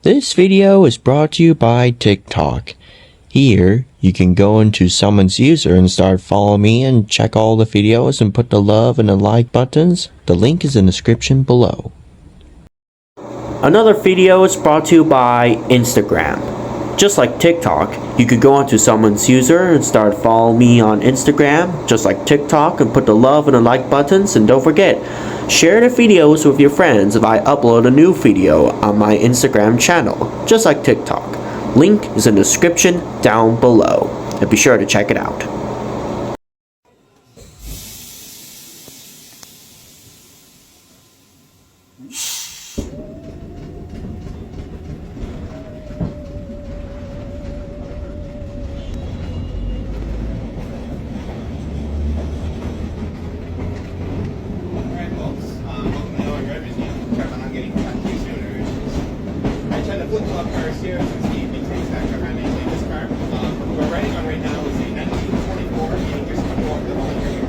This video is brought to you by TikTok. Here, you can go into someone's user and start following me and check all the videos and put the love and the like buttons. The link is in the description below. Another video is brought to you by Instagram. Just like TikTok, you could go onto someone's user and start following me on Instagram, just like TikTok, and put the love and the like buttons. And don't forget, share the videos with your friends if I upload a new video on my Instagram channel, just like TikTok. Link is in the description down below, and be sure to check it out. Flip-flop cars here, since he maintains that car, I maintain this car. What we're riding on right now is a 1924 English Sport, the one here.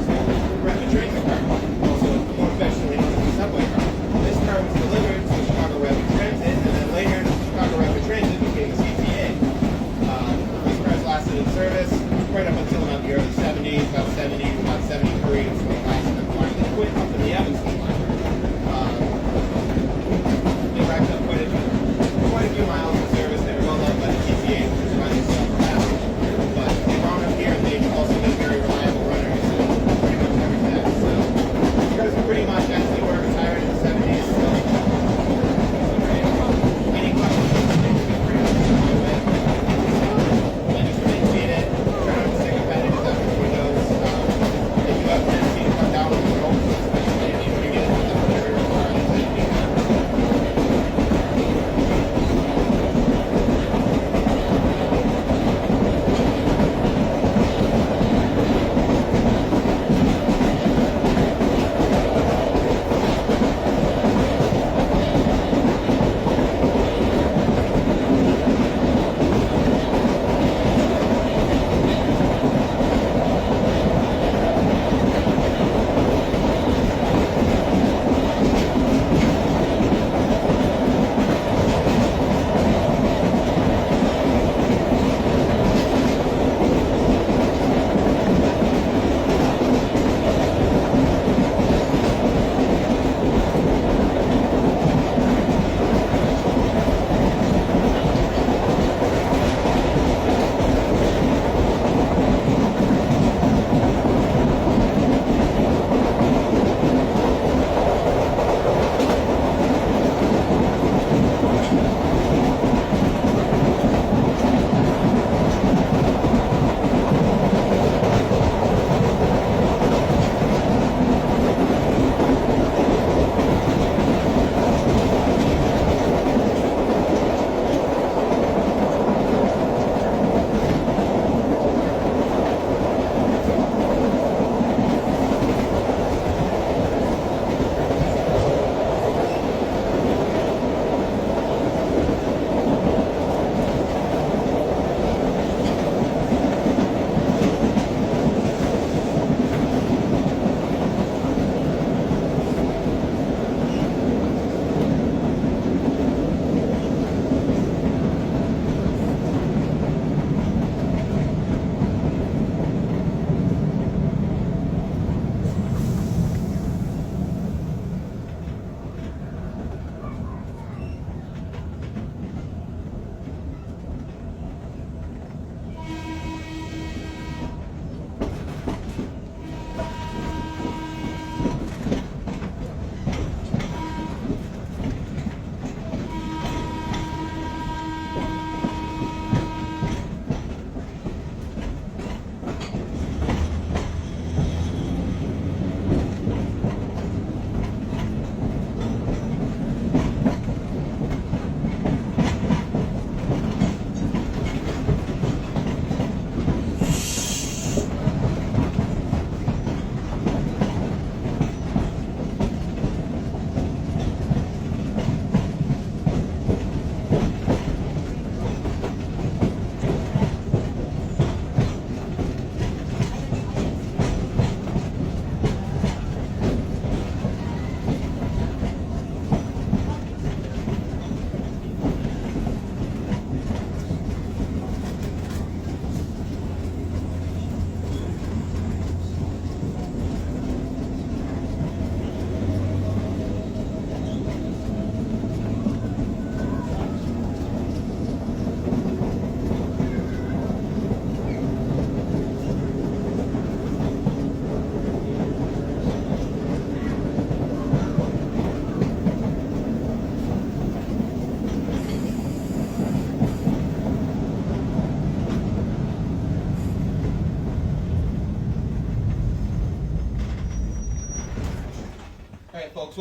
We're at the Draco car, also more affectionately known as the subway car. This car was delivered to the Chicago Rapid Transit, and then later the Chicago Rapid Transit became the CTA. These cars lasted in service right up until about the early 70s, about 73, so the last of them finally quit up in the Evanston line. They racked up quite a few miles of service. They were well loved by the TCA, which is why they still have. But they were on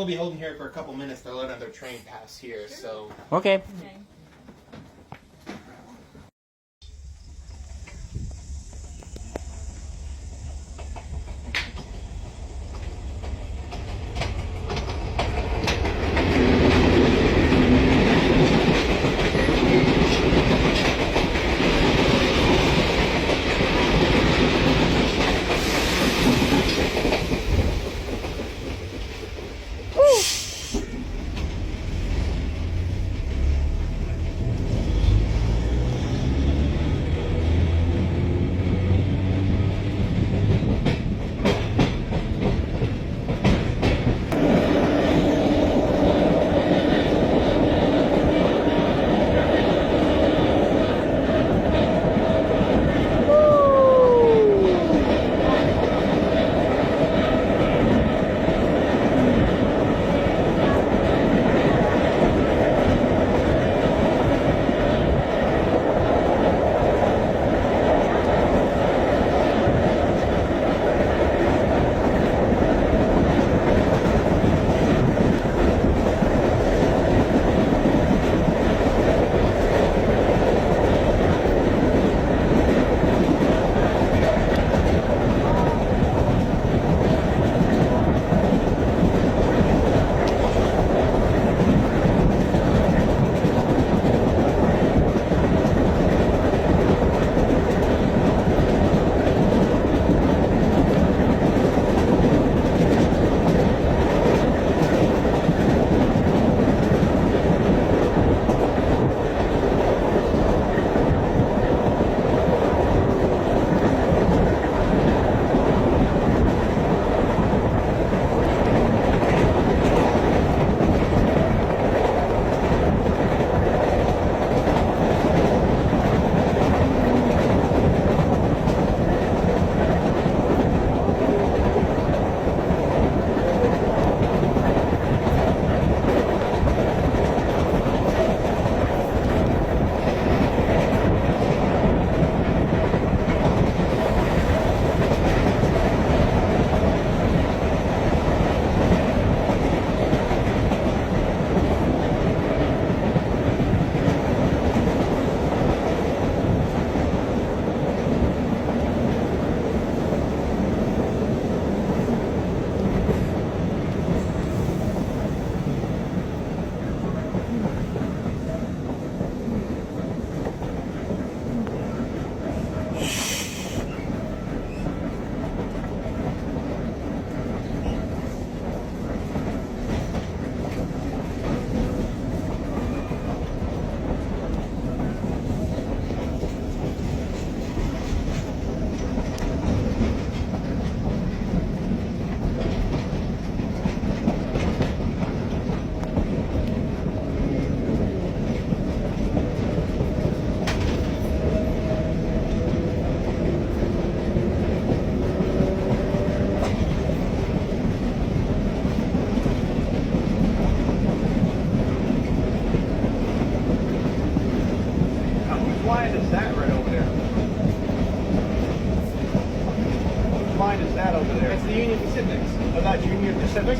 we'll be holding here for a couple minutes to let another train pass here. So. Okay. Okay.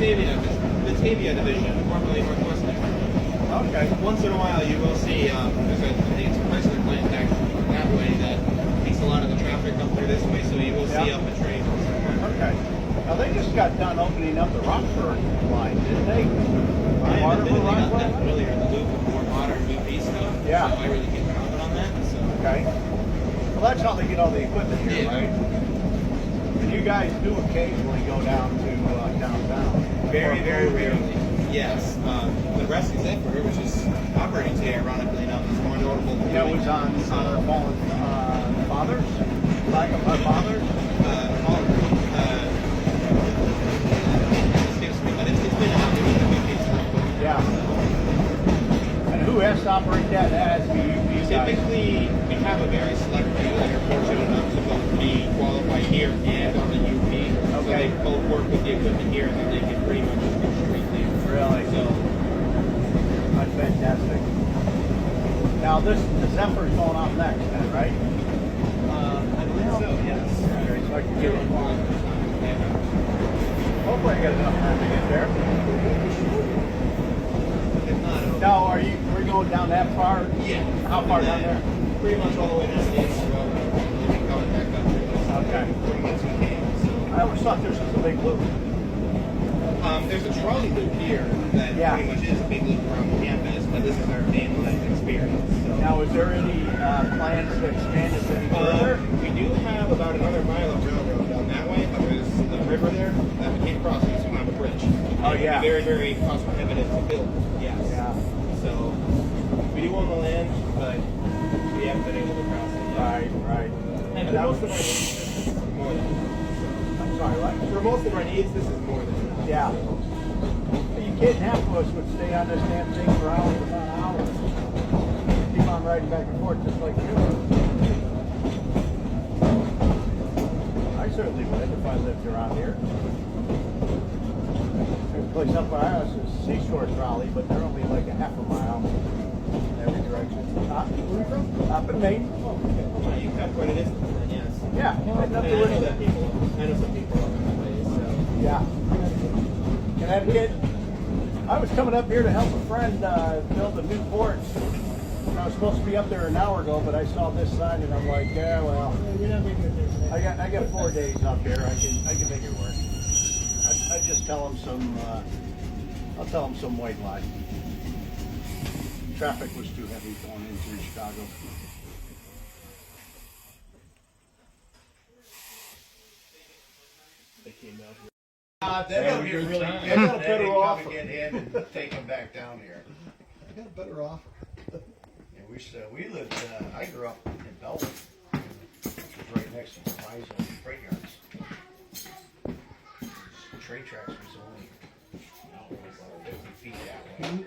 Batavia Division, formerly Northwestern. Okay. Once in a while, you will see there's a, I think it's a Chrysler plant that way that takes a lot of the traffic up through this way, so you will see up a train. Okay. Now they just got done opening up the Rockford line, didn't they? I haven't been Rockford not that line? familiar with the loop of more modern Loop B stuff. Yeah. So I really can't comment on that. So. Okay. Well, that's how they get all the equipment here, Yeah. right? And you guys do occasionally go down to downtown. Very, very rarely. Yes. The Rescue Zephyr, which is operating today, ironically enough, is more notable. Yeah, it was on our fallen fathers, flag of our fathers. Escapes me, but it's been out. It was a good case real quick. Yeah. And who has to operate that as you guys? Typically, we have a very select few that are fortunate enough to both be qualified here and on the UP. So Okay. they both work with the equipment here, and then they can pretty much just go straight there. Really? So, That's fantastic. Now the Zephyr's going off next then, right? I believe so, yes. Okay, so I can Here get on it. one. Hopefully I got enough time to get there. If not, it'll Now, we're going down that far? yeah. How far down there? Pretty much all the way down to the end of the road. We'll be coming back up here. Okay. Pretty much we can. So. I always thought this was a big loop. There's a trolley loop here that Yeah. pretty much is a big loop around campus, but this is our main life experience. So. Now, is there any plans to expand this any further? We do have about another mile of railroad down that way, but there's the river there that we can't cross because we don't have a bridge. Oh, It would be yeah. very, very cost prohibitive to build. Yes. Yeah. So we do own the land, but we haven't been able to cross it yet. Right. And for most of our needs, this is more than I'm sorry, what? for most of our needs, this is more than enough. Yeah. You can't half of us would stay on this damn thing for hours upon hours. Keep on riding back and forth just like you. I certainly would if I lived around here. There's a place up by our house is Seashore Trolley, but they're only like a half a mile in every direction. Where are you from? Up in Maine. Oh, okay. Well, you've got quite a distance then, yes. Yeah. And I know that people, I know some people up that way, so. Yeah. Connecticut. I was coming up here to help a friend build a new porch. I was supposed to be up there an hour ago, but I saw this sign and I'm like, yeah, well, I got 4 days up here. I can make it work. I just tell them some. I'll tell them some white lie. Traffic was too heavy going into Chicago. They came out here. They got better off. Get him and take him back down here. I got better off. And we lived. I grew up in Belleville, which was right next to the Pfizer freight yards. Train tracks was only about 50 feet that way.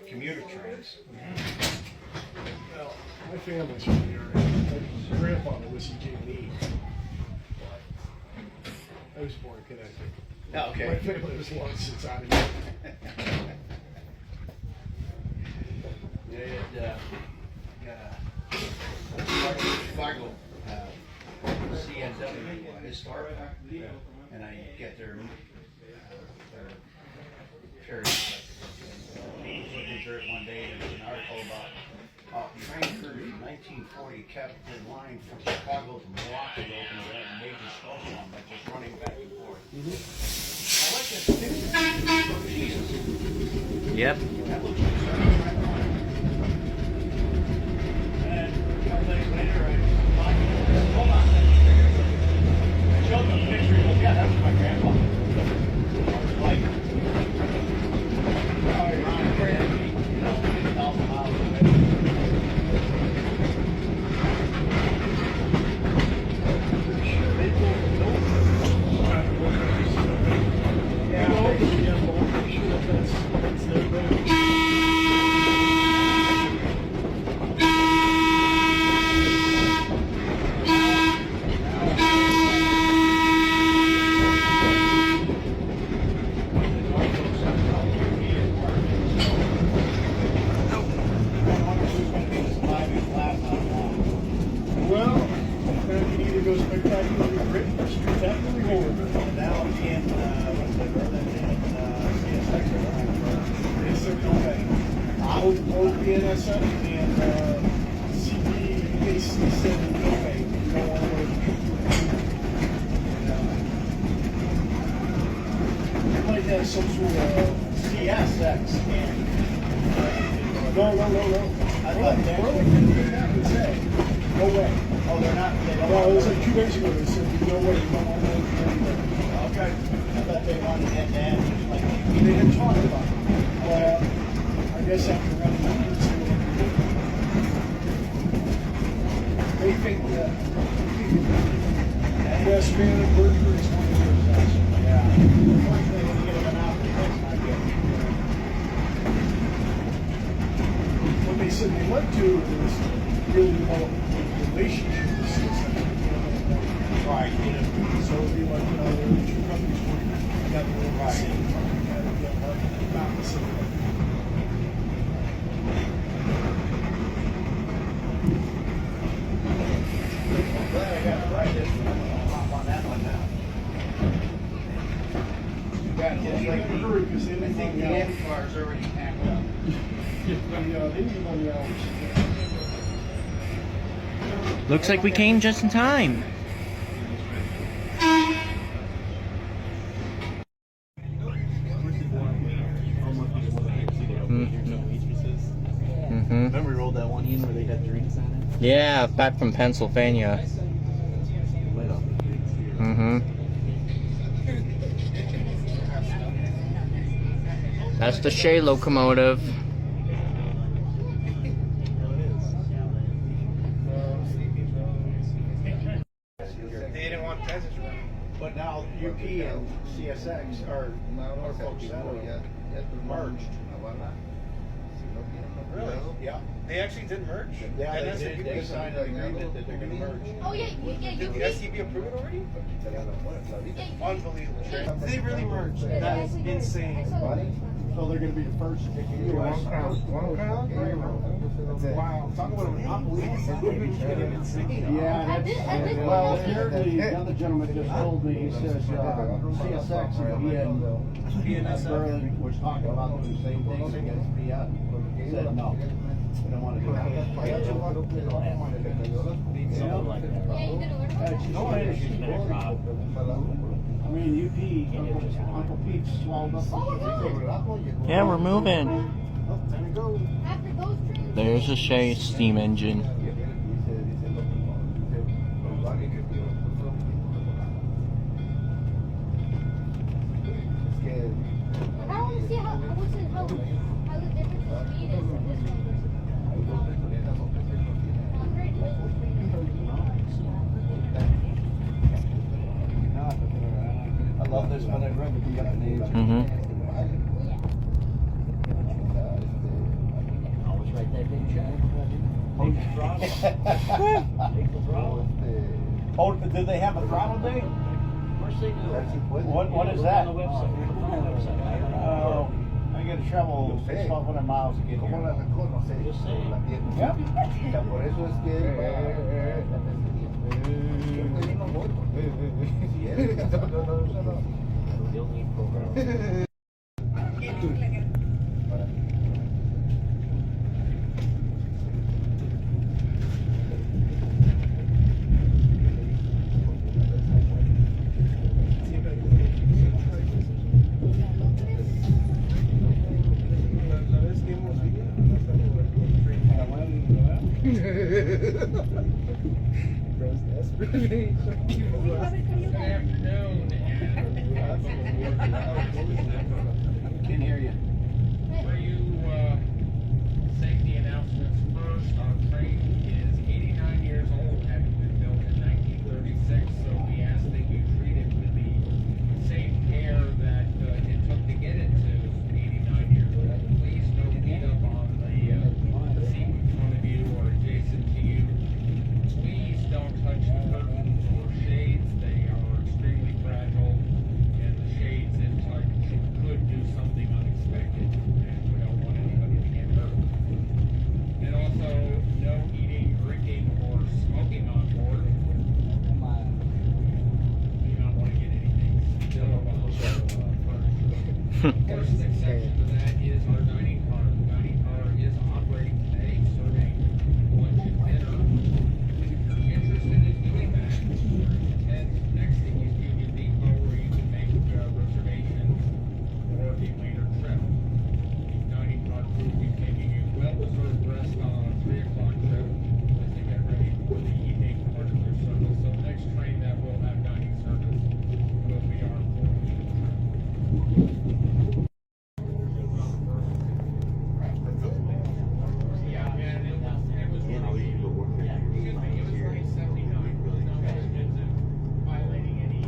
Commuter trains. Well, my family's from here. My grandfather was in J&E. I was born in Connecticut. My Okay. family was long since out of here. They had got a Chicago CNW historic, and I get their period. Looking through it one day, and there's an article about train crew in 1940 kept in line from Chicago to Milwaukee to open a major snowstorm by just running back and forth. I like that picture. Jesus. Yep. That looks like something. And a couple days later, hold on. I showed them a picture. He goes, yeah, that was my grandpa. I was like, probably around 50,000 miles away. They pulled the bill. Well, you can either go spectacularly great or spectacularly horrible. Now I'm in, what's the Berlin and CSX. Okay. OPNSF and CPAC7 okay. Go all the way. It might have some sort of CSX and. no. I thought that Burlington say, no way. Oh, they're not. They don't No, it was want- like 2 days ago. They said, no way, you don't want to go. Okay. I thought they wanted that to end just like. They had talked about it. Well, I guess after running numbers, they think that West Van and Berger is one of their best. Yeah. Unfortunately, when you get a monopoly, that's not good. What they said they went to is really develop a relationship with CSX. Right. So it'd be like, there are two companies working together in the same market, not the same market. Glad I got it right. I'll hop on that one now. think the end car's already packed up. Looks like we came just in time. Mm-hmm. Remember we rolled that one in where they had drinks on it? Yeah, back from Pennsylvania. Mm-hmm. That's the Shea locomotive. They didn't want peasants running. But now UP and CSX are Norfolk Southern merged. Really? Yeah. They actually did merge? Yeah, And they did. They signed an agreement that they're gonna merge. Oh yeah, Did the SCB approve it already? Unbelievable. Yeah. They really merged. That's insane. So they're gonna be the first US. Wow. Talk about a monopoly. Yeah, I did- I did- well, apparently, the other gentleman just told me, he says, CSX and Berlin was talking about the same things against BN. Said no, they don't wanna do that. Yeah, you did I mean, UP, Uncle Pete's swallowed up. Yeah, we're moving. After those trains. There's a Shea steam engine. I want to see how the difference in speed is in this one I love this one. I'd rather be up in age. Mm-hmm. Always right there, big check. Oh, do they have a throttle day? What is that? Oh, I gotta travel 1,200 miles to get here. Can't hear you. For you safety announcements first, our train is 89 years old, having been built in 1936, so we ask that you treat it with the same care that it took to get it to 89 years old. Please no beat up on the seat in front of you or adjacent to you. Please don't touch the curtains or shades. They are extremely fragile, and the shades in touch could do something unexpected, and we don't want anybody to get hurt. And also, no eating, drinking, or smoking on board. You don't want to get anything still on the furniture. First exception to that is our dining car. The dining car is operating today, serving lunch and dinner. If you're interested in doing that, head next to Union Depot where you can make reservations for a later trip. The dining car crew will be taking you well-deserved rest on a 3 o'clock trip as they get ready for the evening part of their service. So the next train that will have dining service will be our 4 p.m. trip. Yeah, and it was really, excuse me, it was really 79. It was not expensive, violating any,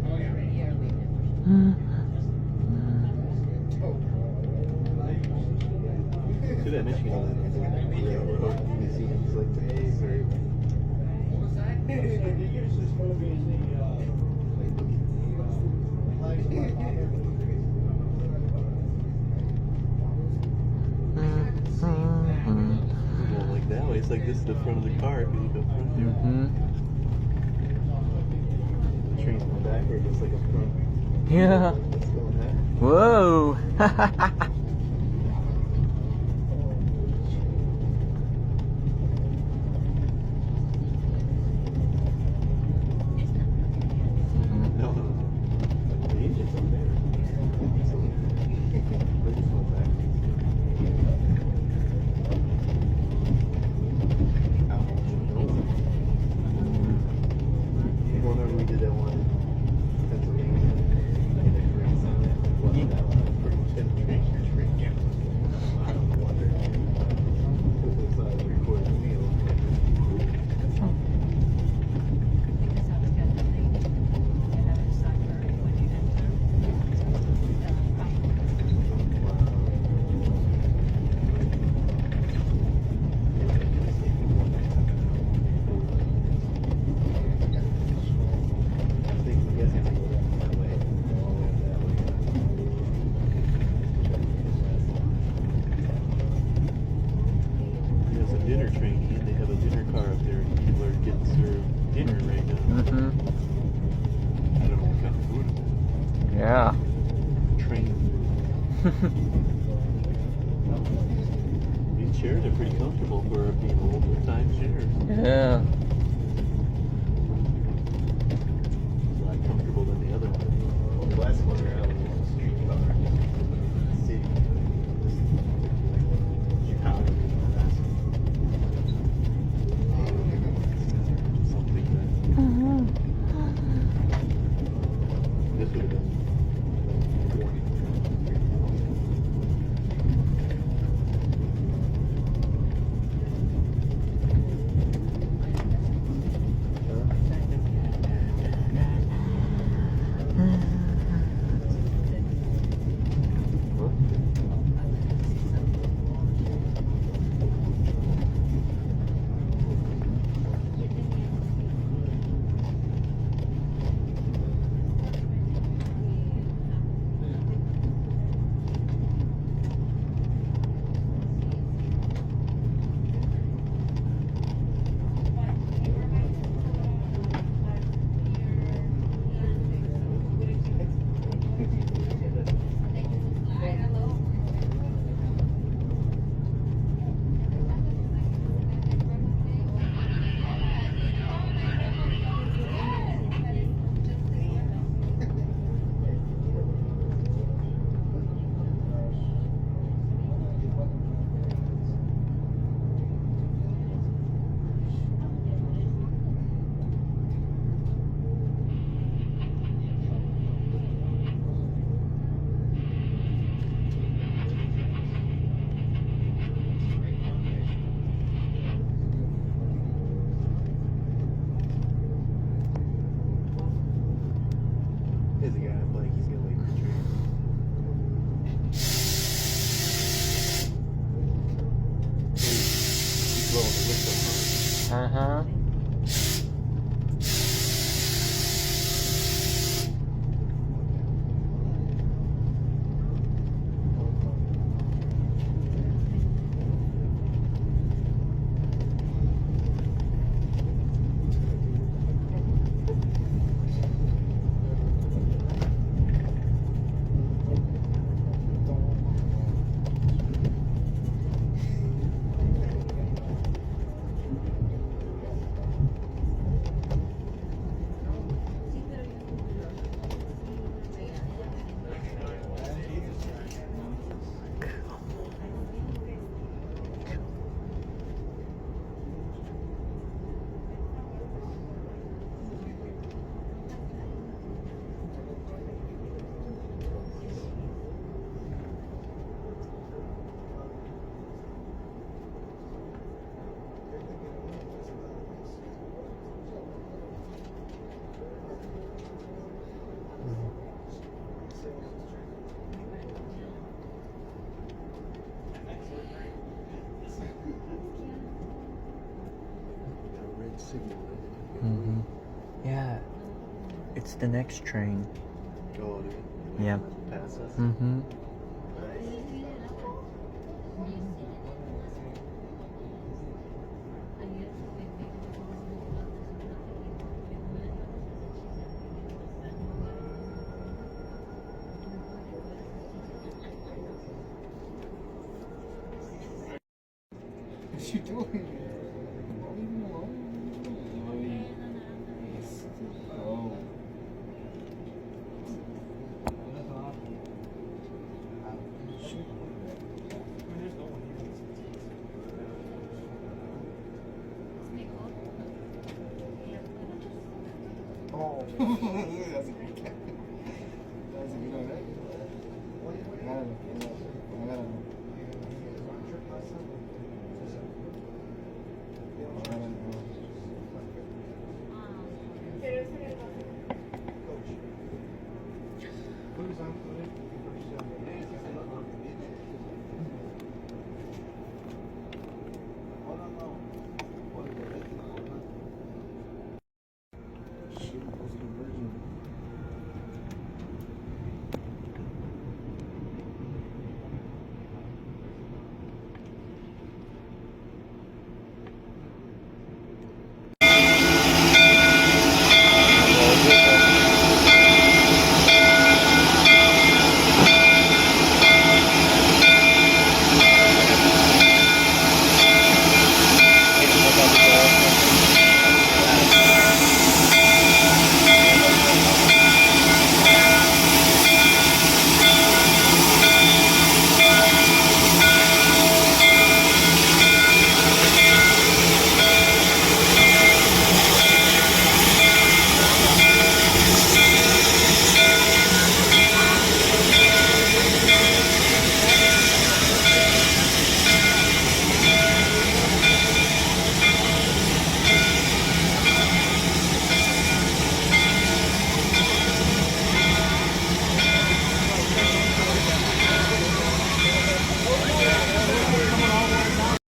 oh yeah. See that Michigan on that? You see him, he's like, hey, What was that? Well, like that way, it's looks like this is the front of the car. If you look up front there. Mm-hmm. The train's in the back where it looks like a front. Yeah. Let's go on that. Whoa. No, no, no. The engine's on there. So, we're just going back. Whenever we did that one in Pennsylvania, and the drinks on that, wasn't that one? Pretty much had a drink. Yeah. I don't wonder. It was a recorded meal. There's a dinner train, and they have a dinner car up there. People are getting served dinner right now. Mm-hmm. I don't know what kind of food it is. Yeah. Train. These chairs are pretty comfortable for being old time chairs. Yeah. A lot comfortable than the other one. Well, the last one there, I was on the street car. City. Chicago. Something that. This would have been 40. There's a guy in black, he's gonna wait for the train. He's blowing the whistle, huh? Uh-huh. Mm-hmm. Yeah. It's the next train. Oh, dude. Yeah. Pass us. Mm-hmm. What you doing? Leave me alone. Oh. Oh. That's a good one. That's a good one, right? I gotta know. Who's on?